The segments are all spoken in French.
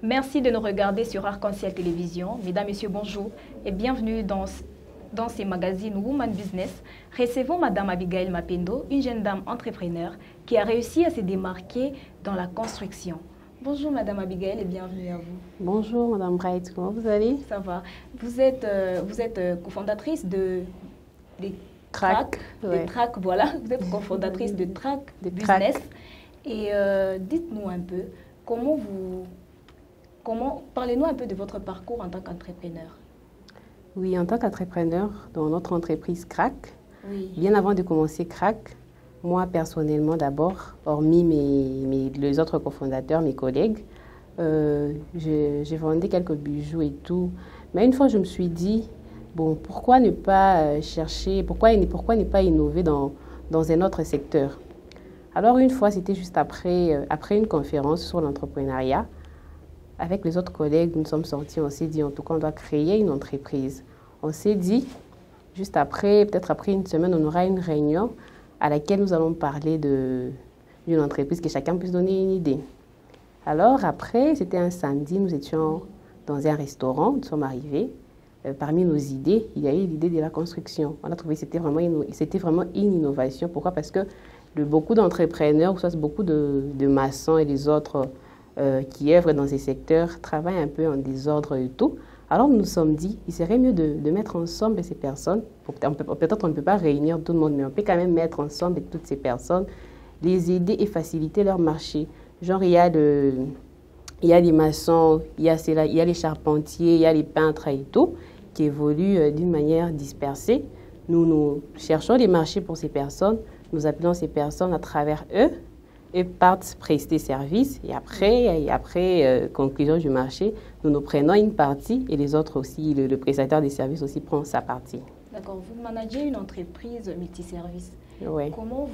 Merci de nous regarder sur Arc-en-Ciel Télévision. Mesdames, Messieurs, bonjour et bienvenue dans ces magazines Woman Business. Recevons Madame Abigail Mapendo, une jeune dame entrepreneur qui a réussi à se démarquer dans la construction. Bonjour Madame Abigail et bienvenue à vous. Bonjour Madame Bright, comment vous allez? Ça va. Vous êtes cofondatrice des Track, ouais. voilà. Vous êtes cofondatrice de Track Business. Et dites-nous un peu, parlez-nous un peu de votre parcours en tant qu'entrepreneur. Oui, en tant qu'entrepreneur dans notre entreprise Crack, Oui. bien avant de commencer Crack, moi personnellement d'abord, hormis les autres cofondateurs, mes collègues, j'ai vendu quelques bijoux et tout. Mais une fois, je me suis dit, bon, pourquoi ne pas chercher, pourquoi ne pas innover dans un autre secteur? Alors une fois, c'était juste après une conférence sur l'entrepreneuriat. Avec les autres collègues, nous sommes sortis, on s'est dit, en tout cas, on doit créer une entreprise. On s'est dit, juste après, peut-être après une semaine, on aura une réunion à laquelle nous allons parler d'une entreprise, que chacun puisse donner une idée. Alors après, c'était un samedi, nous étions dans un restaurant, nous sommes arrivés. Parmi nos idées, il y a eu l'idée de la construction. On a trouvé que c'était vraiment une innovation. Pourquoi? Parce que beaucoup d'entrepreneurs, ou soit beaucoup de maçons et des autres qui œuvrent dans ces secteurs, travaillent un peu en désordre et tout. Alors nous nous sommes dit, il serait mieux de mettre ensemble ces personnes. Peut-être on ne peut pas réunir tout le monde, mais on peut quand même mettre ensemble toutes ces personnes, les aider et faciliter leur marché. Genre, il y a les maçons, il y a les charpentiers, il y a les peintres et tout, qui évoluent d'une manière dispersée. Nous cherchons les marchés pour ces personnes, nous appelons ces personnes à travers eux, et partent prester service. Et après conclusion du marché, nous prenons une partie et les autres aussi, le prestataire des services aussi prend sa partie. D'accord. Vous managez une entreprise multiservice. Oui. Comment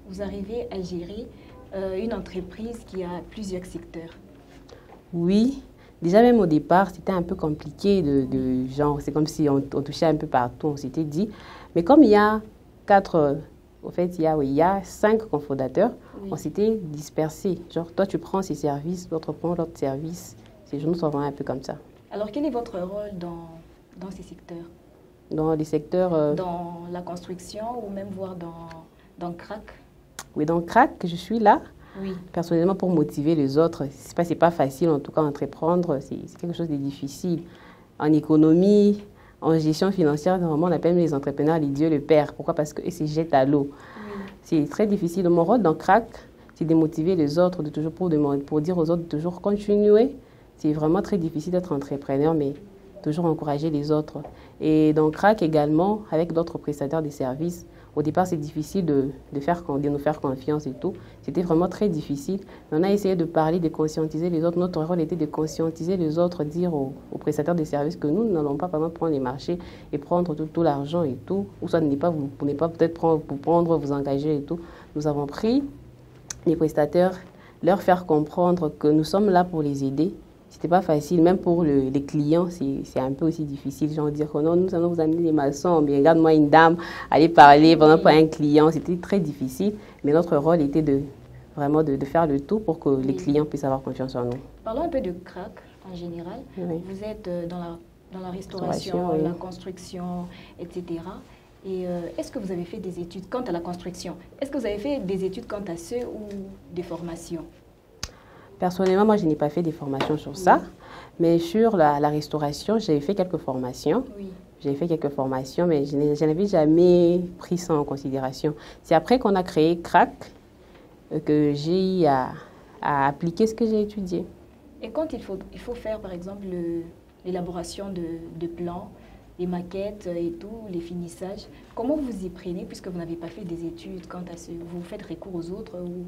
vous arrivez à gérer une entreprise qui a plusieurs secteurs? Oui. Déjà, même au départ, c'était un peu compliqué de genre, c'est comme si on touchait un peu partout, on s'était dit. Mais comme il y a il y a 5 cofondateurs, oui. On s'était dispersés. Genre, toi, tu prends ces services, l'autre prend l'autre service. Ces gens sont vraiment un peu comme ça. Alors, quel est votre rôle dans ces secteurs? Dans les secteurs... Dans la construction ou même voire dans Crack? Oui, dans Crack, je suis là. Oui. Personnellement, pour motiver les autres, c'est pas facile, en tout cas, entreprendre, c'est quelque chose de difficile. En économie, en gestion financière, normalement, on appelle les entrepreneurs les dieux le père. Pourquoi? Parce qu'ils se jettent à l'eau. Oui. C'est très difficile. Mon rôle dans Crack, c'est de motiver les autres, pour dire aux autres de toujours continuer. C'est vraiment très difficile d'être entrepreneur, mais toujours encourager les autres. Et dans Crack également, avec d'autres prestataires de services, au départ, c'est difficile de nous faire confiance et tout. C'était vraiment très difficile. Mais on a essayé de parler, de conscientiser les autres. Notre rôle était de conscientiser les autres, dire aux prestataires de services que nous n'allons pas, par exemple, prendre les marchés et prendre tout l'argent et tout. Ou soit vous n'êtes pas peut-être prendre, vous engager et tout. Nous avons pris les prestataires, leur faire comprendre que nous sommes là pour les aider. C'était pas facile, même pour les clients, c'est un peu aussi difficile. Genre dire que non, nous allons vous amener des maçons, mais regarde-moi une dame, aller parler pendant pour un client, c'était très difficile. Mais notre rôle était vraiment de faire le tout pour que les clients puissent avoir confiance en nous. Parlons un peu de Crack en général. Oui. Vous êtes dans la restauration, oui. La construction, etc. Et est-ce que vous avez fait des études quant à la construction? Est-ce que vous avez fait des études quant à ce ou des formations? Personnellement, moi, je n'ai pas fait des formations sur ça, mais sur la restauration, j'ai fait quelques formations. Oui. J'ai fait quelques formations, mais je n'avais jamais pris ça en considération. C'est après qu'on a créé Crack que j'ai eu à appliquer ce que j'ai étudié. Et quand il faut faire, par exemple, l'élaboration de plans, les maquettes et tout, les finissages, comment vous y prenez puisque vous n'avez pas fait des études quant à ce? Vous faites recours aux autres ou...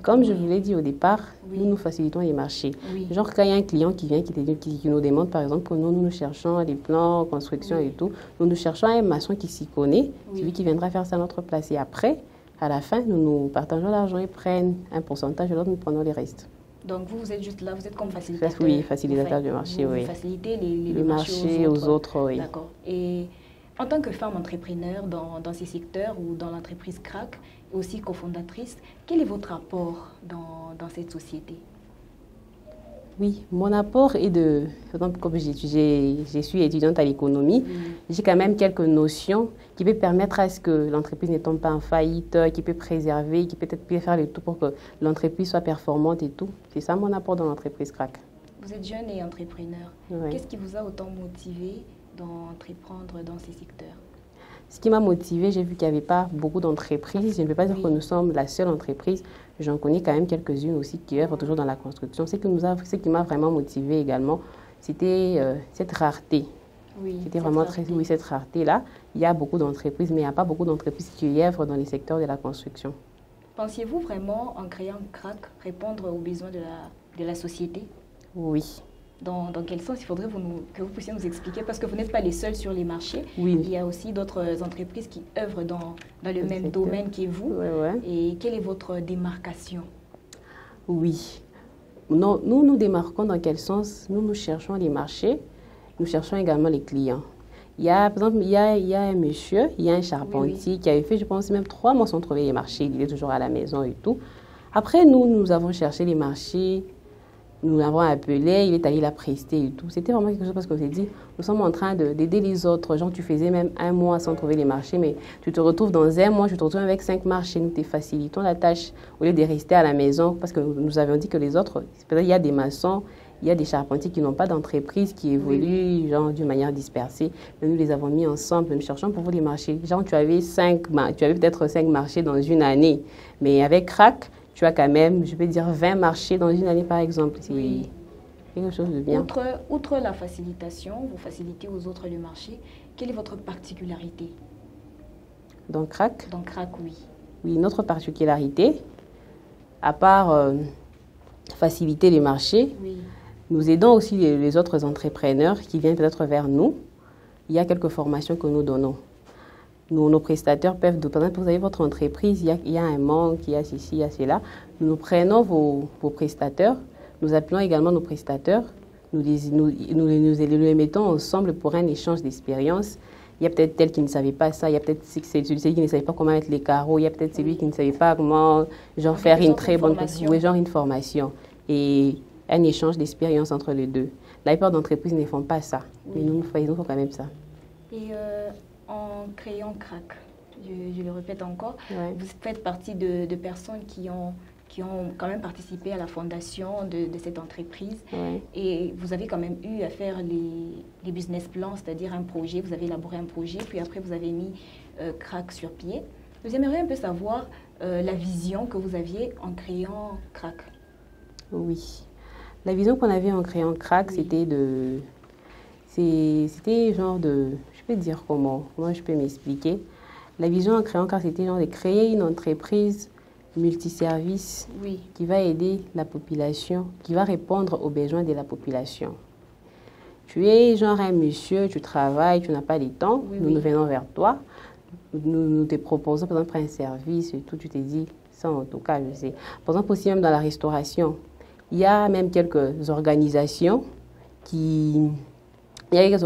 Comme je vous l'ai dit au départ, oui. Nous facilitons les marchés. Oui. Genre, quand il y a un client qui vient, qui nous demande, par exemple, que nous cherchons les plans, construction oui. Et tout, nous cherchons un maçon qui s'y connaît, oui. Celui qui viendra faire ça à notre place. Et après, à la fin, nous partageons l'argent, ils prennent un pourcentage, et l'autre, nous prenons les restes. Donc, vous êtes juste là, vous êtes comme facilitateur? Oui, facilitateur du marché, oui. Vous facilitez les marchés aux autres, oui. D'accord. Et en tant que femme entrepreneur dans ces secteurs ou dans l'entreprise Crack, aussi cofondatrice, quel est votre apport dans cette société? Oui, mon apport est de, par exemple, comme je suis étudiante à l'économie, j'ai quand même quelques notions qui peuvent permettre à ce que l'entreprise ne tombe pas en faillite, qui peut préserver, qui peut-être peut faire le tout pour que l'entreprise soit performante et tout. C'est ça mon apport dans l'entreprise CRAC. Vous êtes jeune et entrepreneur. Oui. Qu'est-ce qui vous a autant motivé d'entreprendre dans ces secteurs? Ce qui m'a motivée, j'ai vu qu'il n'y avait pas beaucoup d'entreprises. Je ne peux pas dire que nous sommes la seule entreprise. J'en connais quand même quelques-unes aussi qui œuvrent toujours dans la construction. Ce qui m'a vraiment motivée également, c'était cette rareté. Oui, c'était vraiment très, oui, cette rareté-là. Il y a beaucoup d'entreprises, mais il n'y a pas beaucoup d'entreprises qui œuvrent dans les secteurs de la construction. Pensiez-vous vraiment, en créant CRAC, répondre aux besoins de la société? Oui. Dans quel sens il faudrait que vous puissiez nous expliquer? Parce que vous n'êtes pas les seuls sur les marchés. Oui. Il y a aussi d'autres entreprises qui œuvrent dans le même domaine que vous. Ouais, ouais. Et quelle est votre démarcation? Oui. Non, nous démarquons dans quel sens? Nous cherchons les marchés, nous cherchons également les clients. Il y a, par exemple, il y a un monsieur, il y a un charpentier qui avait fait, je pense, même 3 mois sans trouver les marchés. Il est toujours à la maison et tout. Après, nous avons cherché les marchés. Nous l'avons appelé, il est allé la prester et tout. C'était vraiment quelque chose parce qu'on s'est dit, nous sommes en train d'aider les autres. Genre, tu faisais même 1 mois sans trouver les marchés, mais tu te retrouves dans 1 mois, tu te retrouves avec 5 marchés. Nous te facilitons la tâche au lieu de rester à la maison. Parce que nous avions dit que les autres, il y a des maçons, il y a des charpentiers qui n'ont pas d'entreprise, qui évoluent genre d'une manière dispersée. Mais nous les avons mis ensemble, nous cherchons pour vous les marchés. Genre, tu avais peut-être 5 marchés dans une année. Mais avec CRAC, tu as quand même, je peux dire, 20 marchés dans une année, par exemple. C'est quelque chose de bien. Outre la facilitation, vous facilitez aux autres le marché, quelle est votre particularité? Dans CRAC? Dans CRAC, oui. Oui, notre particularité, à part faciliter les marchés, nous aidons aussi les autres entrepreneurs qui viennent peut-être vers nous. Il y a quelques formations que nous donnons. Nos prestataires peuvent, par exemple, vous avez votre entreprise, il y a un manque, il y a ceci, il y a cela. Nous prenons vos prestataires, nous appelons également nos prestataires, nous les mettons ensemble pour un échange d'expérience. Il y a peut-être tel qui ne savait pas ça, il y a peut-être celui qui ne savait pas comment mettre les carreaux, il y a peut-être celui qui ne savait pas comment faire une très bonne formation. Et un échange d'expérience entre les deux. La plupart d'entreprises ne font pas ça, mais nous faisons quand même ça. Et en créant CRAC, je le répète encore, vous faites partie de personnes qui ont quand même participé à la fondation de cette entreprise. Et vous avez quand même eu à faire les business plans, c'est-à-dire un projet, vous avez élaboré un projet, puis après vous avez mis CRAC sur pied. Nous aimerions un peu savoir la vision que vous aviez en créant CRAC. Oui. La vision qu'on avait en créant CRAC, c'était genre de... Je peux dire comment je peux m'expliquer. La vision en créant CRAC, c'était genre de créer une entreprise multiservice qui va aider la population, qui va répondre aux besoins de la population. Tu es genre un monsieur, tu travailles, tu n'as pas le temps, nous venons vers toi, nous te proposons par exemple un service et tout, tu te dis, ça en tout cas je sais. Par exemple aussi même dans la restauration, il y a même quelques organisations qui organisent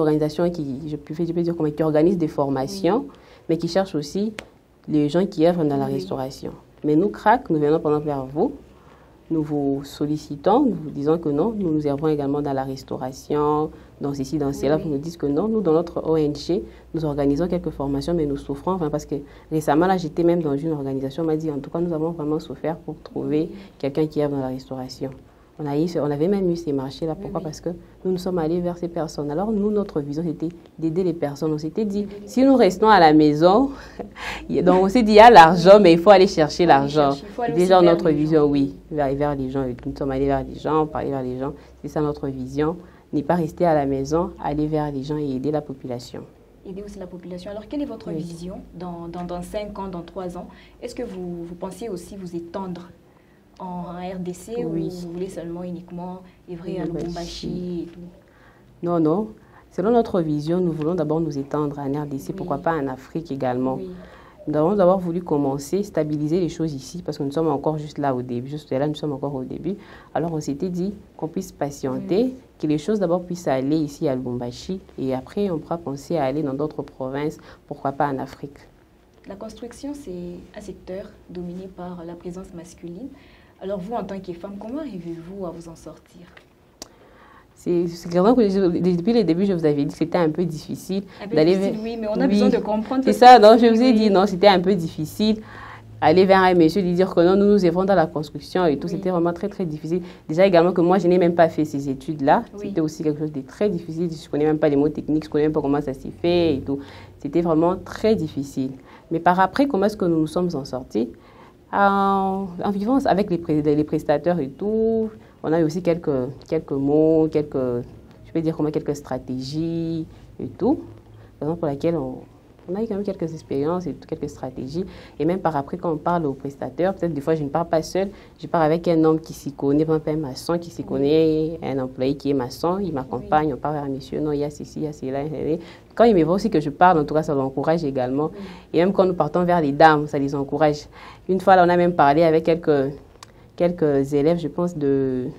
des formations, mais qui cherchent aussi les gens qui œuvrent dans la restauration. Mais nous, CRAC, nous venons pendant vers vous, nous vous sollicitons, nous vous disons que non, nous œuvrons également dans la restauration, dans ceci, dans cela. Vous nous dites que non, nous, dans notre ONG, nous organisons quelques formations, mais nous souffrons, parce que récemment, là, j'étais même dans une organisation, on m'a dit, en tout cas, nous avons vraiment souffert pour trouver quelqu'un qui œuvre dans la restauration. On avait même eu ces marchés-là. Pourquoi? Parce que nous sommes allés vers ces personnes. Alors, nous, notre vision, c'était d'aider les personnes. On s'était dit, si nous restons à la maison, donc on s'est dit, il y a l'argent, mais il faut aller chercher l'argent. C'est déjà notre vision, vers les gens. Nous sommes allés vers les gens, parler vers les gens. C'est ça notre vision. Ne pas rester à la maison, aller vers les gens et aider la population. Aider aussi la population. Alors, quelle est votre vision dans 5 ans, dans 3 ans? Est-ce que vous pensez aussi vous étendre en RDC ou vous voulez seulement uniquement œuvrer à Lubumbashi et tout? Non, non. Selon notre vision, nous voulons d'abord nous étendre en RDC, pourquoi pas en Afrique également. Nous avons d'abord voulu commencer, stabiliser les choses ici, parce que nous sommes encore juste là au début, nous sommes encore au début. Alors on s'était dit qu'on puisse patienter, que les choses d'abord puissent aller ici à Lubumbashi, et après on pourra penser à aller dans d'autres provinces, pourquoi pas en Afrique. La construction, c'est un secteur dominé par la présence masculine. Alors vous, en tant que femme, comment arrivez-vous à vous en sortir? C'est vraiment que depuis le début, je vous avais dit que c'était un peu difficile d'aller vers... Oui, mais on a besoin de comprendre. C'est ça, donc je vous ai dit, non, c'était un peu difficile. Aller vers un monsieur, lui dire que non, nous œuvrons dans la construction et tout, c'était vraiment très, très difficile. Déjà également que moi, je n'ai même pas fait ces études-là. C'était aussi quelque chose de très difficile. Je ne connais même pas les mots techniques, je ne connais même pas comment ça s'est fait et tout. C'était vraiment très difficile. Mais par après, comment est-ce que nous nous sommes en sortis? En vivant avec les prestataires et tout, on a eu aussi quelques mots, je peux dire comment, quelques stratégies et tout. Raison pour laquelle on a eu quand même quelques expériences et quelques stratégies. Et même par après, quand on parle aux prestataires, peut-être des fois, je ne pars pas seule, je pars avec un homme qui s'y connaît, par exemple un maçon qui s'y connaît, un employé qui est maçon, il m'accompagne, on part vers un monsieur, non, il y a ceci, il y a cela. Quand il me voit aussi que je parle, en tout cas, ça l'encourage également. Et même quand nous partons vers les dames, ça les encourage. Une fois, là, on a même parlé avec quelques élèves, je pense de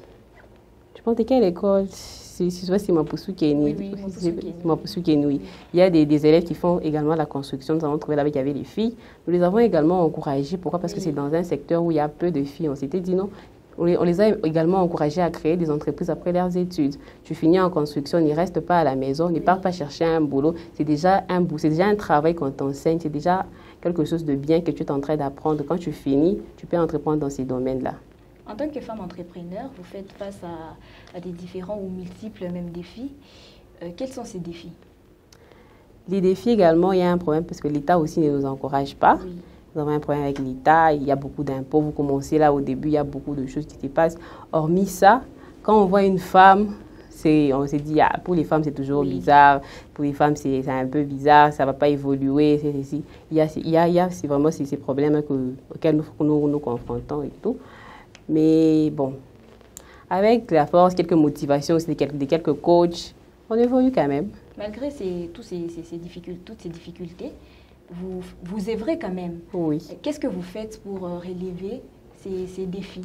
quelle école? C'est Mapoussou Kenny. Mapoussou Kenny, oui. Il y a des élèves qui font également la construction. Nous avons trouvé là-bas qu'il y avait les filles. Nous les avons également encouragés. Pourquoi? Parce que c'est dans un secteur où il y a peu de filles. On s'était dit non. On les a également encouragés à créer des entreprises après leurs études. Tu finis en construction, ne reste pas à la maison, ne pars pas chercher un boulot. C'est déjà un travail qu'on t'enseigne. C'est déjà quelque chose de bien que tu es en train d'apprendre. Quand tu finis, tu peux entreprendre dans ces domaines-là. En tant que femme entrepreneur, vous faites face à des différents ou multiples même défis. Quels sont ces défis? Les défis également, il y a un problème parce que l'État aussi ne nous encourage pas. Oui. Nous avons un problème avec l'État, il y a beaucoup d'impôts. Vous commencez là au début, il y a beaucoup de choses qui se passent. Hormis ça, quand on voit une femme, on se dit, ah, pour les femmes, c'est toujours bizarre. Pour les femmes, c'est un peu bizarre, ça ne va pas évoluer. Il y a vraiment ces problèmes auxquels nous confrontons et tout. Mais bon, avec la force, quelques motivations aussi de quelques coachs, on évolue quand même. Malgré toutes ces difficultés, vous œuvrez quand même. Oui. Qu'est-ce que vous faites pour relever ces défis?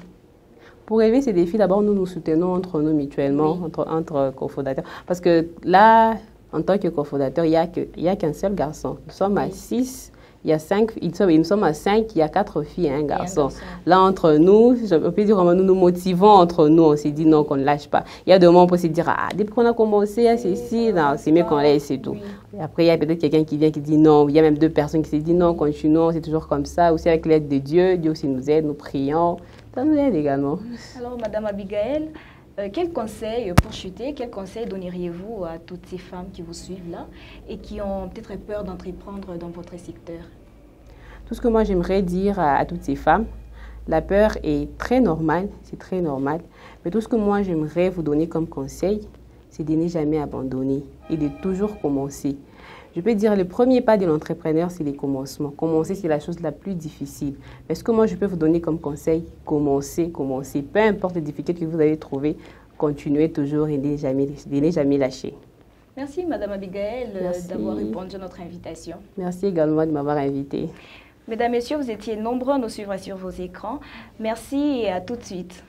Pour relever ces défis, d'abord, nous nous soutenons entre nous mutuellement, entre cofondateurs. Parce que là, en tant que cofondateur, il n'y a qu'un seul garçon. Nous sommes à 6. Nous sommes à 5, il y a 4 filles et un garçon. Là, entre nous, on peut dire nous nous motivons entre nous. On s'est dit non, qu'on ne lâche pas. Il y a des moments où on peut se dire, ah, depuis qu'on a commencé à ceci, c'est mieux qu'on laisse et tout. Et après, il y a peut-être quelqu'un qui vient qui dit non. Il y a même 2 personnes qui se disent non, continuons, c'est toujours comme ça. Aussi avec l'aide de Dieu, Dieu aussi nous aide, nous prions. Ça nous aide également. Alors, Madame Abigail, quel conseil donneriez-vous à toutes ces femmes qui vous suivent là et qui ont peut-être peur d'entreprendre dans votre secteur? Tout ce que moi j'aimerais dire à toutes ces femmes, la peur est très normale, c'est très normal. Mais tout ce que moi j'aimerais vous donner comme conseil, c'est de ne jamais abandonner et de toujours commencer. Je peux dire le premier pas de l'entrepreneur, c'est les commencements. Commencer, c'est la chose la plus difficile. Mais ce que moi je peux vous donner comme conseil, commencez. Peu importe les difficultés que vous allez trouver, continuez toujours et ne jamais lâcher. Merci Madame Abigail d'avoir répondu à notre invitation. Merci également de m'avoir invitée. Mesdames, Messieurs, vous étiez nombreux à nous suivre sur vos écrans. Merci et à tout de suite.